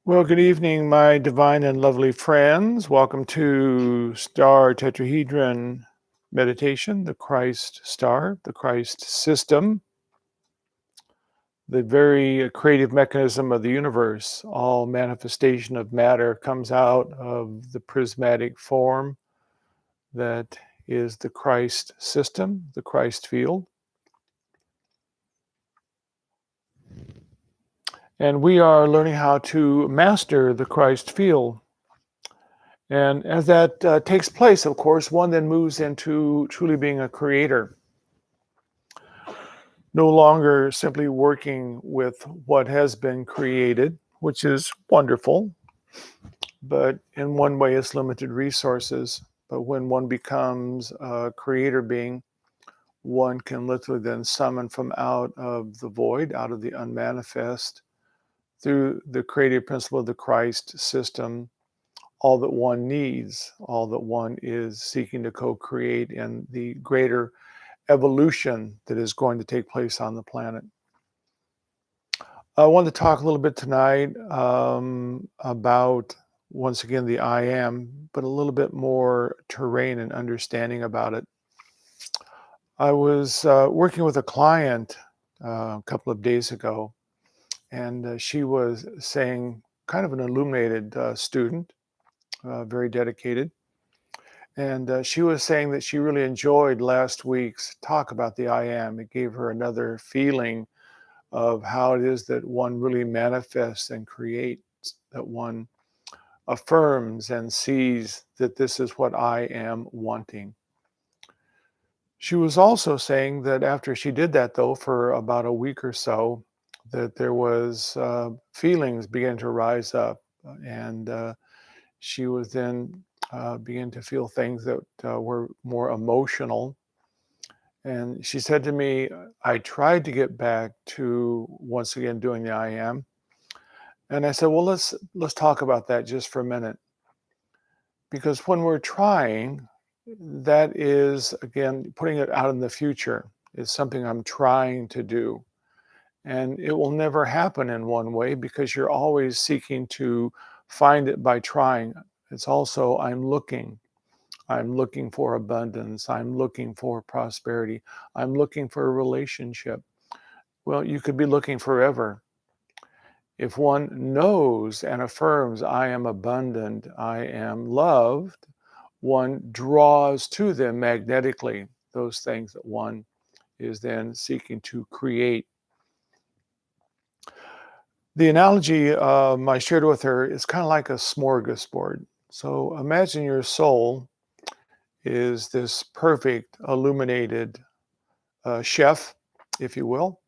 Well, good evening, my divine and lovely friends. Welcome to Star Tetrahedron Meditation, the Christ Star, the Christ System, the very creative mechanism of the universe. All manifestation of matter comes out of the prismatic form that is the Christ system, the Christ field. And we are learning how to master the Christ field. And as that takes place, of course, one then moves into truly being a creator. No longer simply working with what has been created, which is wonderful, but in one way it's limited resources. But when one becomes a creator being, one can literally then summon from out of the void, out of the unmanifest, through the creative principle of the Christ system, all that one needs, all that one is seeking to co-create in the greater evolution that is going to take place on the planet. I want to talk a little bit tonight about, once again, the I am, but a little bit more terrain and understanding about it. I was working with a client a couple of days ago, and she was saying, kind of an illuminated student, very dedicated. And she was saying that she really enjoyed last week's talk about the I am. It gave her another feeling of how it is that one really manifests and creates, that one affirms and sees that this is what I am wanting. She was also saying that after she did that, though, for about a week or so, that there was feelings began to rise up, and she was then began to feel things that were more emotional. And she said to me, I tried to get back to once again doing the I am. And I said, well, let's talk about that just for a minute. Because when we're trying, that is, again, putting it out in the future. It's something I'm trying to do. And it will never happen in one way because you're always seeking to find it by trying. It's also, I'm looking for abundance. I'm looking for prosperity. I'm looking for a relationship. Well, you could be looking forever. If one knows and affirms, I am abundant, I am loved, one draws to them magnetically those things that one is then seeking to create. The analogy I shared with her is kind of like a smorgasbord. So imagine your soul is this perfect illuminated chef, if you will,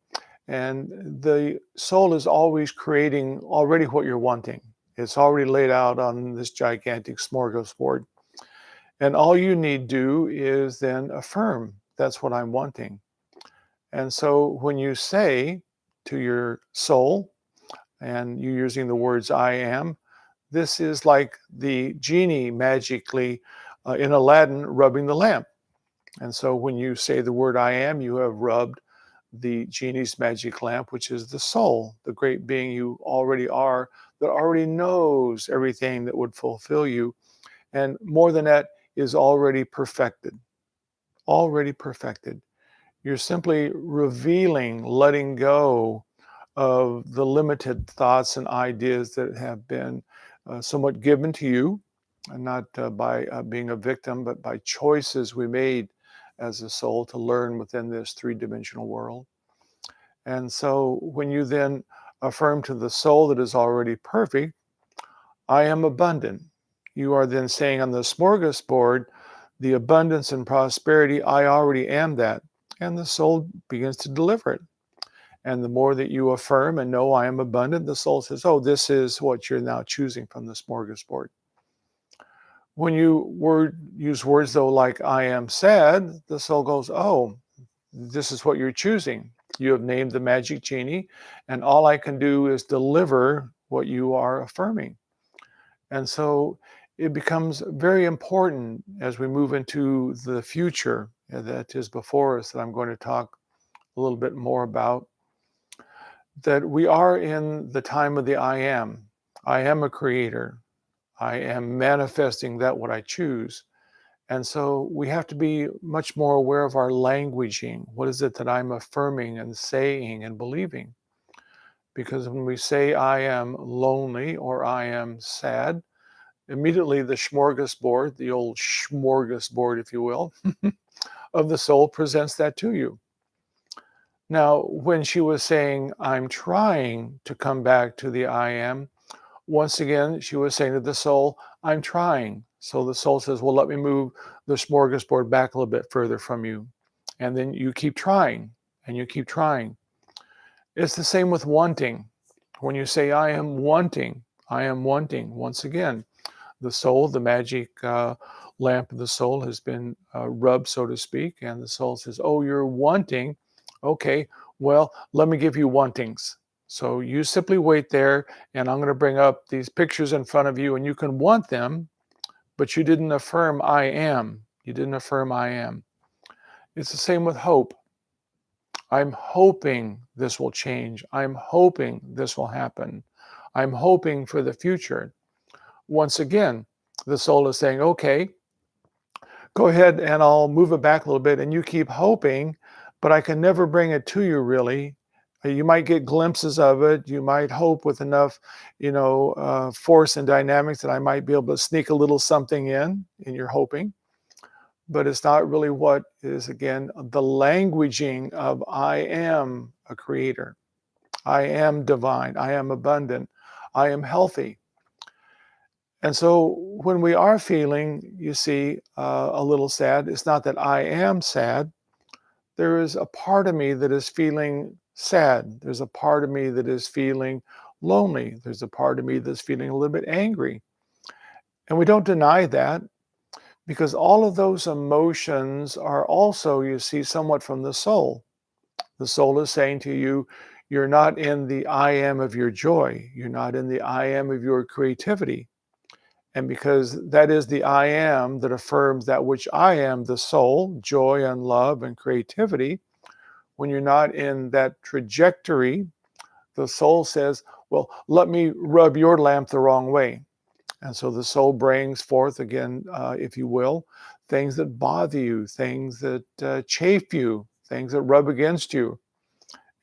and the soul is always creating already what you're wanting. It's already laid out on this gigantic smorgasbord. And all you need do is then affirm, that's what I'm wanting. And so when you say to your soul, and you're using the words I am, this is like the genie magically in Aladdin rubbing the lamp. And so when you say the word I am, you have rubbed the genie's magic lamp, which is the soul, the great being you already are, that already knows everything that would fulfill you. And more than that, is already perfected. Already perfected. You're simply revealing, letting go of the limited thoughts and ideas that have been somewhat given to you, and not by being a victim, but by choices we made as a soul to learn within this three-dimensional world. And so when you then affirm to the soul that is already perfect, I am abundant, you are then saying on the smorgasbord, the abundance and prosperity, I already am that. And the soul begins to deliver it. And the more that you affirm and know I am abundant, the soul says, oh, this is what you're now choosing from the smorgasbord. When you use words, though, like I am sad, the soul goes, oh, this is what you're choosing. You have named the magic genie, and all I can do is deliver what you are affirming. And so it becomes very important as we move into the future that is before us, that I'm going to talk a little bit more about, that we are in the time of the I am. I am a creator. I am manifesting that what I choose. And so we have to be much more aware of our languaging. What is it that I'm affirming and saying and believing? Because when we say I am lonely or I am sad, immediately the smorgasbord, the old smorgasbord, if you will, of the soul presents that to you. Now, when she was saying, I'm trying to come back to the I am, once again, she was saying to the soul, I'm trying. So the soul says, well, let me move the smorgasbord back a little bit further from you. And then you keep trying and you keep trying. It's the same with wanting. When you say, I am wanting, once again, the soul, the magic lamp of the soul has been rubbed, so to speak. And the soul says, oh, you're wanting. Okay, well, let me give you wantings. So you simply wait there, and I'm going to bring up these pictures in front of you, and you can want them, but you didn't affirm I am. You didn't affirm I am. It's the same with hope. I'm hoping this will change. I'm hoping this will happen. I'm hoping for the future. Once again, the soul is saying, okay, go ahead and I'll move it back a little bit and you keep hoping, but I can never bring it to you really. You might get glimpses of it. You might hope with enough, force and dynamics that I might be able to sneak a little something in your hoping. But it's not really what is, again, the languaging of I am a creator. I am divine. I am abundant. I am healthy. And so when we are feeling, you see, a little sad, it's not that I am sad. There is a part of me that is feeling sad. There's a part of me that is feeling lonely. There's a part of me that's feeling a little bit angry. And we don't deny that, because all of those emotions are also, you see, somewhat from the soul. The soul is saying to you, you're not in the I am of your joy. You're not in the I am of your creativity. And because that is the I am that affirms that which I am, the soul, joy and love and creativity, when you're not in that trajectory, the soul says, well, let me rub your lamp the wrong way. And so the soul brings forth again, if you will, things that bother you, things that chafe you, things that rub against you.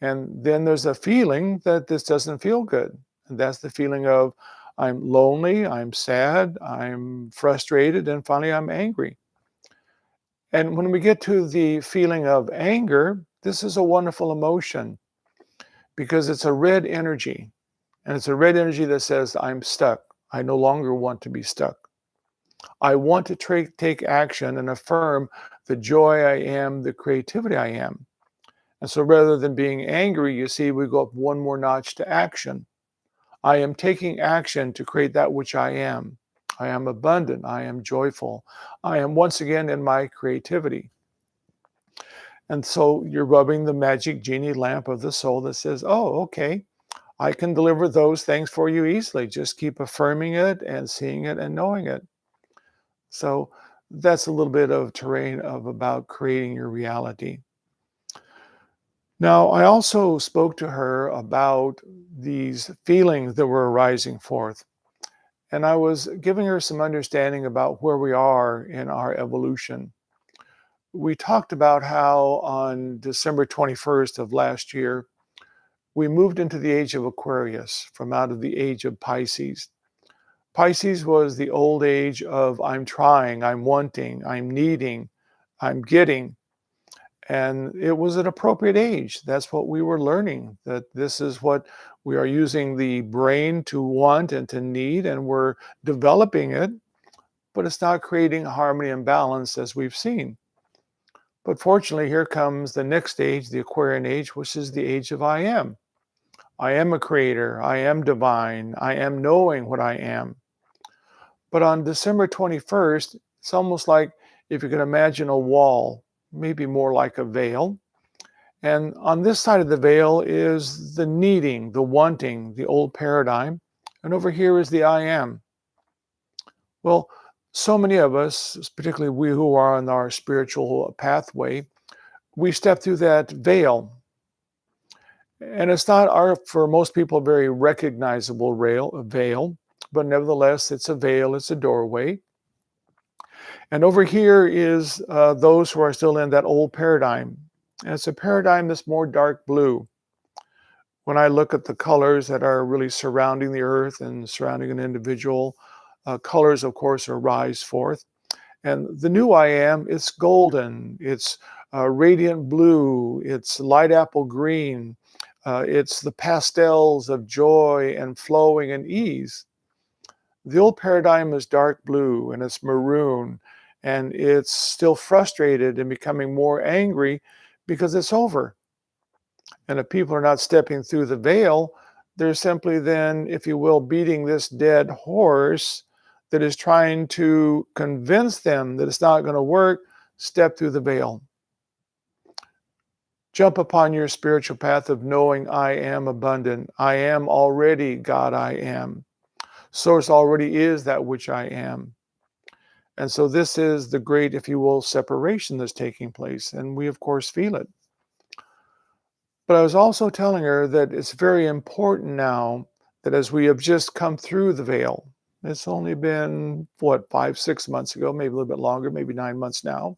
And then there's a feeling that this doesn't feel good. And that's the feeling of I'm lonely, I'm sad, I'm frustrated, and finally I'm angry. And when we get to the feeling of anger, this is a wonderful emotion because it's a red energy. And it's a red energy that says, I'm stuck. I no longer want to be stuck. I want to take action and affirm the joy I am, the creativity I am. And so rather than being angry, you see, we go up one more notch to action. I am taking action to create that which I am. I am abundant. I am joyful. I am once again in my creativity. And so you're rubbing the magic genie lamp of the soul that says, oh, okay, I can deliver those things for you easily. Just keep affirming it and seeing it and knowing it. So that's a little bit of terrain of about creating your reality. Now, I also spoke to her about these feelings that were arising forth. And I was giving her some understanding about where we are in our evolution. We talked about how on December 21st of last year, we moved into the age of Aquarius from out of the age of Pisces. Pisces was the old age of I'm trying, I'm wanting, I'm needing, I'm getting. And it was an appropriate age. That's what we were learning, that this is what we are using the brain to want and to need, and we're developing it, but it's not creating harmony and balance as we've seen. But fortunately, here comes the next stage, the Aquarian age, which is the age of I am. I am a creator. I am divine. I am knowing what I am. But on December 21st, it's almost like if you can imagine a wall, maybe more like a veil. And on this side of the veil is the needing, the wanting, the old paradigm. And over here is the I am. Well, so many of us, particularly we who are on our spiritual pathway, we step through that veil. And it's not for most people, a very recognizable veil, but nevertheless, it's a veil, it's a doorway. And over here is those who are still in that old paradigm. And it's a paradigm that's more dark blue. When I look at the colors that are really surrounding the earth and surrounding an individual, colors, of course, arise forth. And the new I am, it's golden, it's radiant blue, it's light apple green, it's the pastels of joy and flowing and ease. The old paradigm is dark blue and it's maroon, and it's still frustrated and becoming more angry because it's over. And if people are not stepping through the veil, they're simply then, if you will, beating this dead horse that is trying to convince them that it's not going to work. Step through the veil. Jump upon your spiritual path of knowing I am abundant. I am already God I am. Source already is that which I am. And so this is the great, if you will, separation that's taking place. And we, of course, feel it. But I was also telling her that it's very important now that as we have just come through the veil, it's only been, 5, 6 months ago, maybe a little bit longer, maybe 9 months now.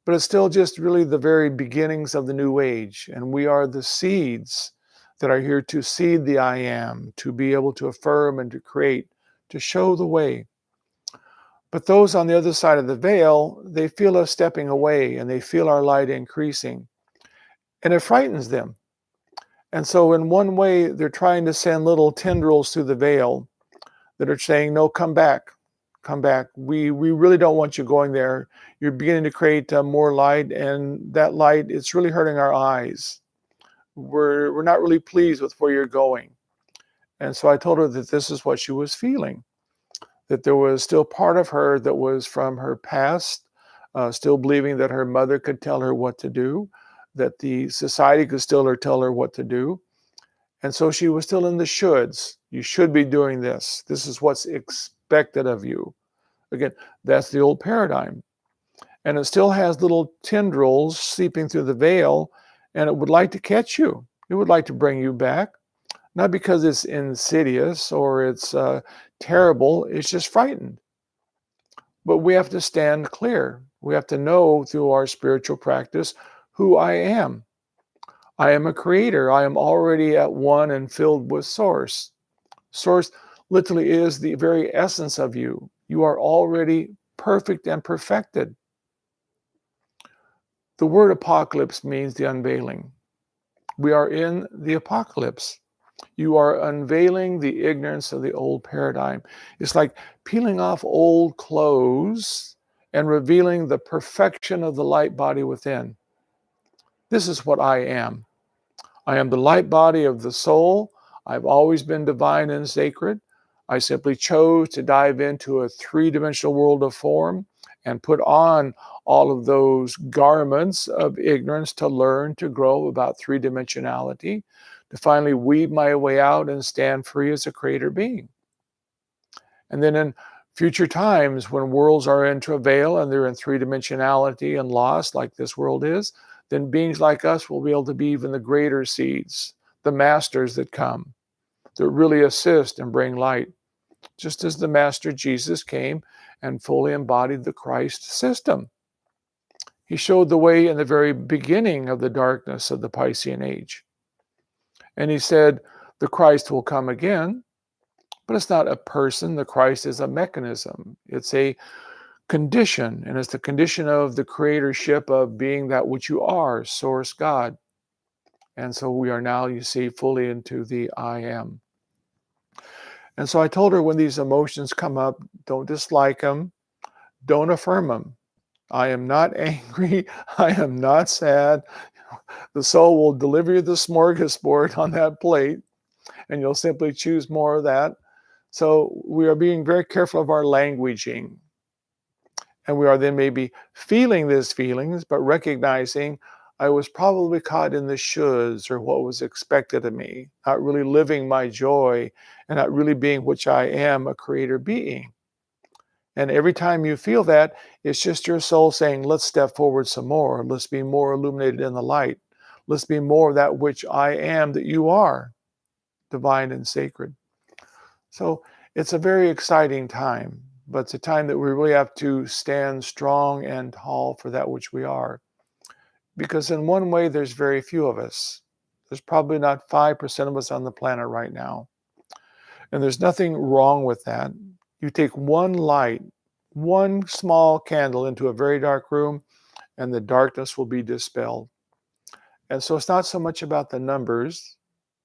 But it's still just really the very beginnings of the new age. And we are the seeds that are here to seed the I am, to be able to affirm and to create, to show the way. But those on the other side of the veil, they feel us stepping away and they feel our light increasing. And it frightens them. And so in one way, they're trying to send little tendrils through the veil that are saying, no, come back. Come back. We really don't want you going there. You're beginning to create more light, and that light, it's really hurting our eyes. We're not really pleased with where you're going. And so I told her that this is what she was feeling, that there was still part of her that was from her past, still believing that her mother could tell her what to do, that the society could still tell her what to do. And so she was still in the shoulds. You should be doing this. This is what's expected of you. Again, that's the old paradigm. And it still has little tendrils seeping through the veil, and it would like to catch you. It would like to bring you back, not because it's insidious or it's terrible. It's just frightened. But we have to stand clear. We have to know through our spiritual practice who I am. I am a creator. I am already at one and filled with source. Source literally is the very essence of you. You are already perfect and perfected. The word apocalypse means the unveiling. We are in the apocalypse. You are unveiling the ignorance of the old paradigm. It's like peeling off old clothes and revealing the perfection of the light body within. This is what I am. I am the light body of the soul. I've always been divine and sacred. I simply chose to dive into a three-dimensional world of form and put on all of those garments of ignorance to learn, to grow about three-dimensionality, to finally weave my way out and stand free as a creator being. And then in future times, when worlds are in travail and they're in three-dimensionality and lost, like this world is, then beings like us will be able to be even the greater seeds, the masters that come, that really assist and bring light, just as the Master Jesus came and fully embodied the Christ system. He showed the way in the very beginning of the darkness of the Piscean age. And he said, the Christ will come again, but it's not a person. The Christ is a mechanism. It's a condition, and it's the condition of the creatorship of being that which you are, Source God. And so we are now, you see, fully into the I am. And so I told her when these emotions come up, don't dislike them, don't affirm them. I am not angry. I am not sad. The soul will deliver you the smorgasbord on that plate, and you'll simply choose more of that. So we are being very careful of our languaging. And we are then maybe feeling these feelings, but recognizing I was probably caught in the shoulds or what was expected of me, not really living my joy and not really being which I am, a creator being. And every time you feel that, it's just your soul saying, let's step forward some more. Let's be more illuminated in the light. Let's be more of that which I am that you are, divine and sacred. So it's a very exciting time, but it's a time that we really have to stand strong and tall for that which we are. Because in one way, there's very few of us. There's probably not 5% of us on the planet right now. And there's nothing wrong with that. You take one light, one small candle into a very dark room, and the darkness will be dispelled. And so it's not so much about the numbers,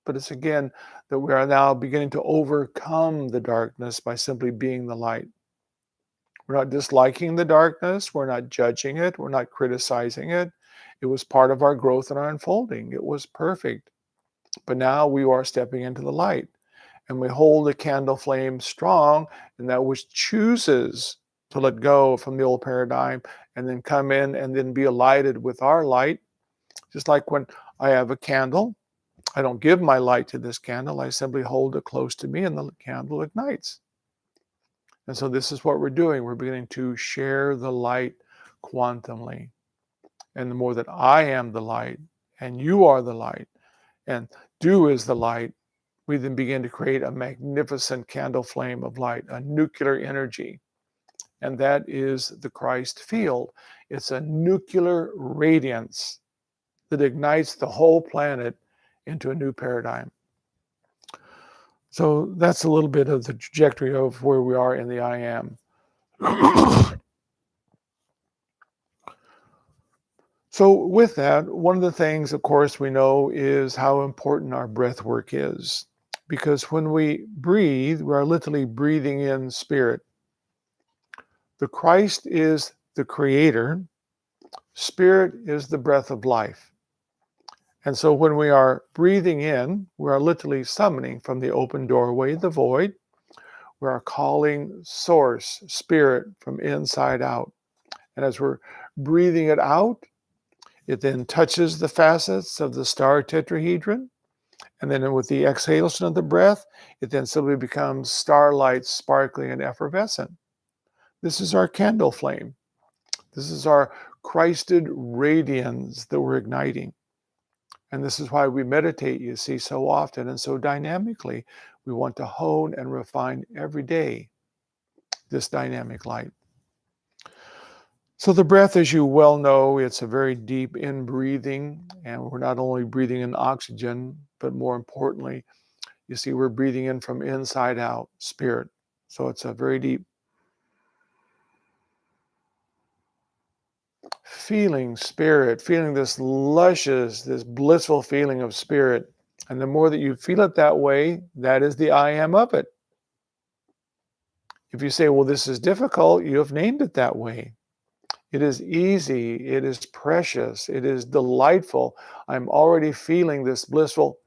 but it's again that we are now beginning to overcome the darkness by simply being the light. We're not disliking the darkness. We're not judging it. We're not criticizing it. It was part of our growth and our unfolding. It was perfect. But now we are stepping into the light, and we hold the candle flame strong, and that which chooses to let go from the old paradigm and then come in and then be lighted with our light. Just like when I have a candle, I don't give my light to this candle. I simply hold it close to me and the candle ignites. And so this is what we're doing. We're beginning to share the light quantumly. And the more that I am the light and you are the light and do is the light, we then begin to create a magnificent candle flame of light, a nuclear energy. And that is the Christ field. It's a nuclear radiance that ignites the whole planet into a new paradigm. So that's a little bit of the trajectory of where we are in the I am. So with that, one of the things, of course, we know is how important our breath work is. Because when we breathe, we are literally breathing in spirit. The Christ is the creator. Spirit is the breath of life. And so when we are breathing in, we are literally summoning from the open doorway the void. We are calling source, spirit from inside out. And as we're breathing it out, it then touches the facets of the star tetrahedron. And then with the exhalation of the breath, it then simply becomes starlight, sparkling, and effervescent. This is our candle flame. This is our Christed radiance that we're igniting. And this is why we meditate, you see, so often and so dynamically. We want to hone and refine every day this dynamic light. So the breath, as you well know, it's a very deep in-breathing, and we're not only breathing in oxygen, but more importantly, you see, we're breathing in from inside out, spirit. So it's a very deep feeling spirit, feeling this luscious, this blissful feeling of spirit. And the more that you feel it that way, that is the I am of it. If you say, well, this is difficult, you have named it that way. It is easy. It is precious. It is delightful. I'm already feeling this blissful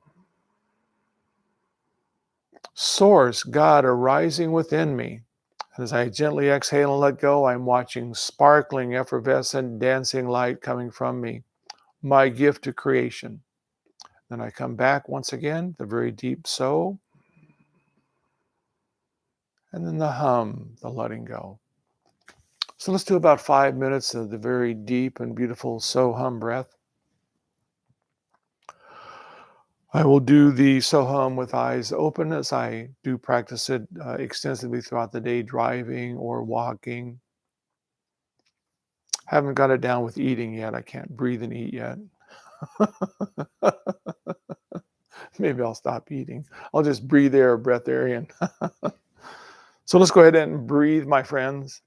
source, God, arising within me. And as I gently exhale and let go, I'm watching sparkling, effervescent, dancing light coming from me, my gift to creation. Then I come back once again, the very deep so, and then the hum, the letting go. So let's do about 5 minutes of the very deep and beautiful so hum breath. I will do the so hum with eyes open as I do practice it extensively throughout the day, driving or walking. Haven't got it down with eating yet. I can't breathe and eat yet. Maybe I'll stop eating. I'll just breathe air, breath air in. So let's go ahead and breathe, my friends.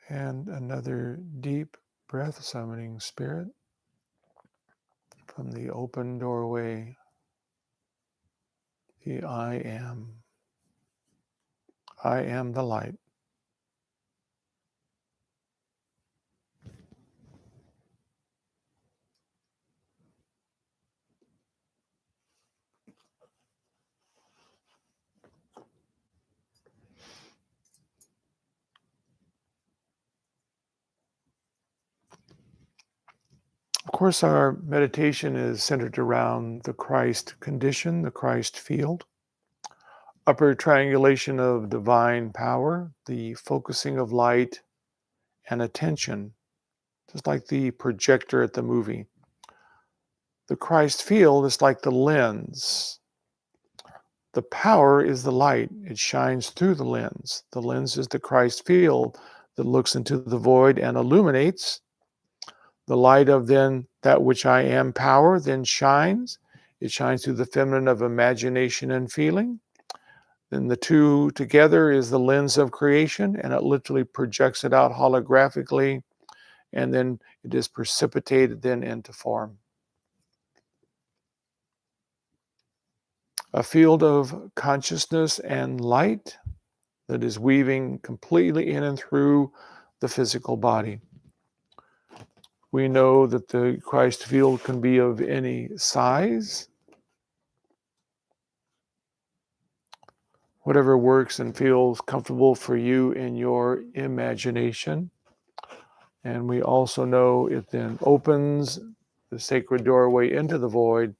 And another deep breath, summoning spirit from the open doorway, the I am. I am the light. Of course, our meditation is centered around the Christ condition, the Christ field, upper triangulation of divine power, the focusing of light and attention, just like the projector at the movie. The Christ field is like the lens. The power is the light. It shines through the lens. The lens is the Christ field that looks into the void and illuminates. The light of then that which I am power then shines. It shines through the feminine of imagination and feeling. Then the two together is the lens of creation, and it literally projects it out holographically, and then it is precipitated then into form. A field of consciousness and light that is weaving completely in and through the physical body. We know that the Christ field can be of any size. Whatever works and feels comfortable for you in your imagination. And we also know it then opens the sacred doorway into the void,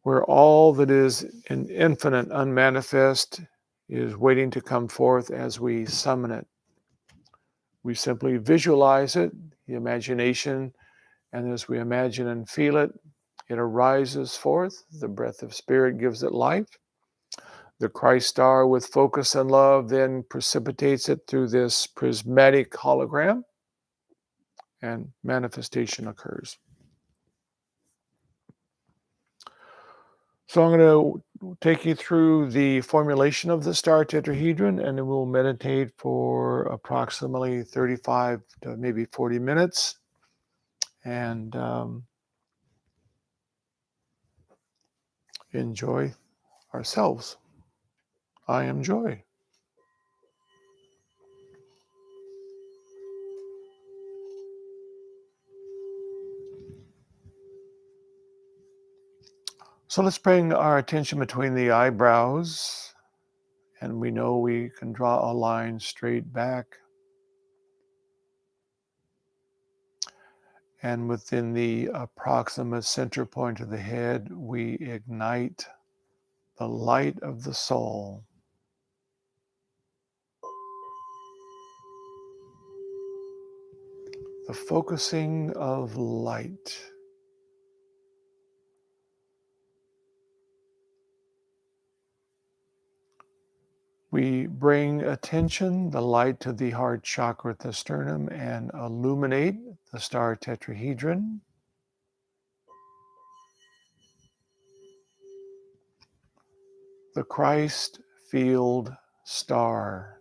where all that is in infinite unmanifest is waiting to come forth as we summon it. We simply visualize it, the imagination, and as we imagine and feel it, it arises forth. The breath of spirit gives it life. The Christ star with focus and love then precipitates it through this prismatic hologram, and manifestation occurs. So I'm going to take you through the formulation of the star tetrahedron, and then we'll meditate for approximately 35 to maybe 40 minutes. And enjoy ourselves. I am joy. So let's bring our attention between the eyebrows, and we know we can draw a line straight back. And within the approximate center point of the head, we ignite the light of the soul. The focusing of light. We bring attention, the light, to the heart chakra at the sternum and illuminate the star tetrahedron. The Christ field star,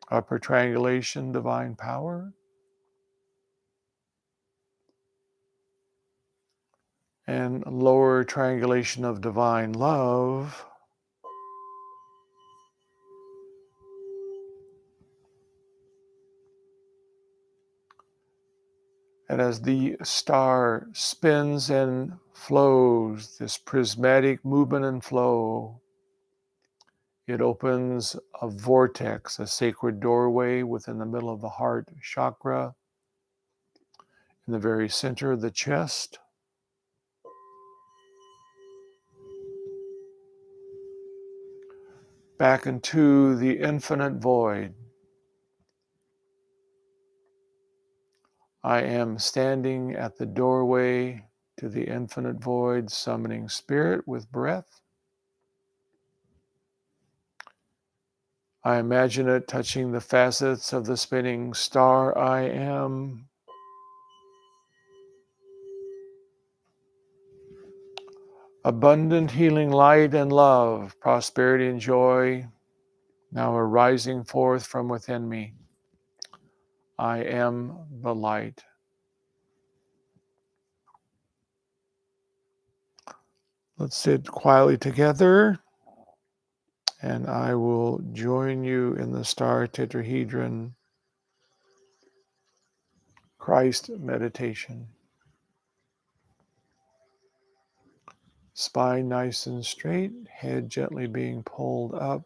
upper triangulation, divine power, and lower triangulation of divine love. And as the star spins and flows, this prismatic movement and flow, it opens a vortex, a sacred doorway within the middle of the heart chakra, in the very center of the chest. Back into the infinite void. I am standing at the doorway to the infinite void, summoning spirit with breath. I imagine it touching the facets of the spinning star I am. Abundant healing light and love, prosperity and joy, now arising forth from within me. I am the light. Let's sit quietly together, and I will join you in the star tetrahedron Christ meditation. Spine nice and straight, head gently being pulled up.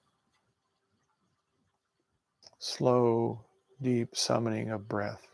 Slow, deep summoning of breath.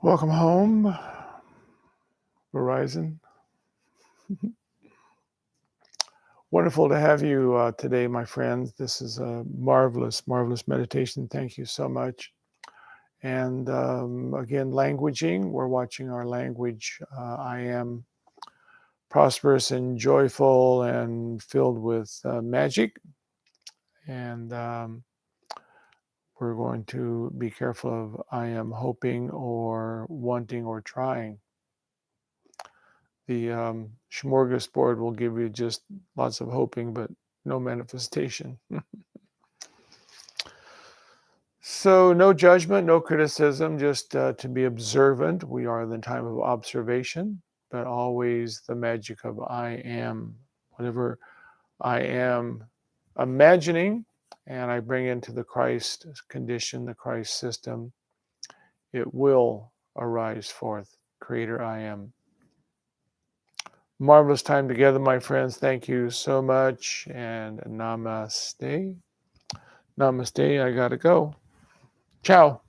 Welcome home, Verizon. Wonderful to have you today, my friends. This is a marvelous, marvelous meditation. Thank you so much. And again, languaging. We're watching our language. I am prosperous and joyful and filled with magic. And we're going to be careful of I am hoping or wanting or trying. The smorgasbord will give you just lots of hoping, but no manifestation. So no judgment, no criticism, just to be observant. We are in the time of observation, but always the magic of I am. Whatever I am imagining and I bring into the Christ condition, the Christ system, it will arise forth. Creator I am. Marvelous time together, my friends. Thank you so much. And namaste. Namaste. I got to go. Ciao.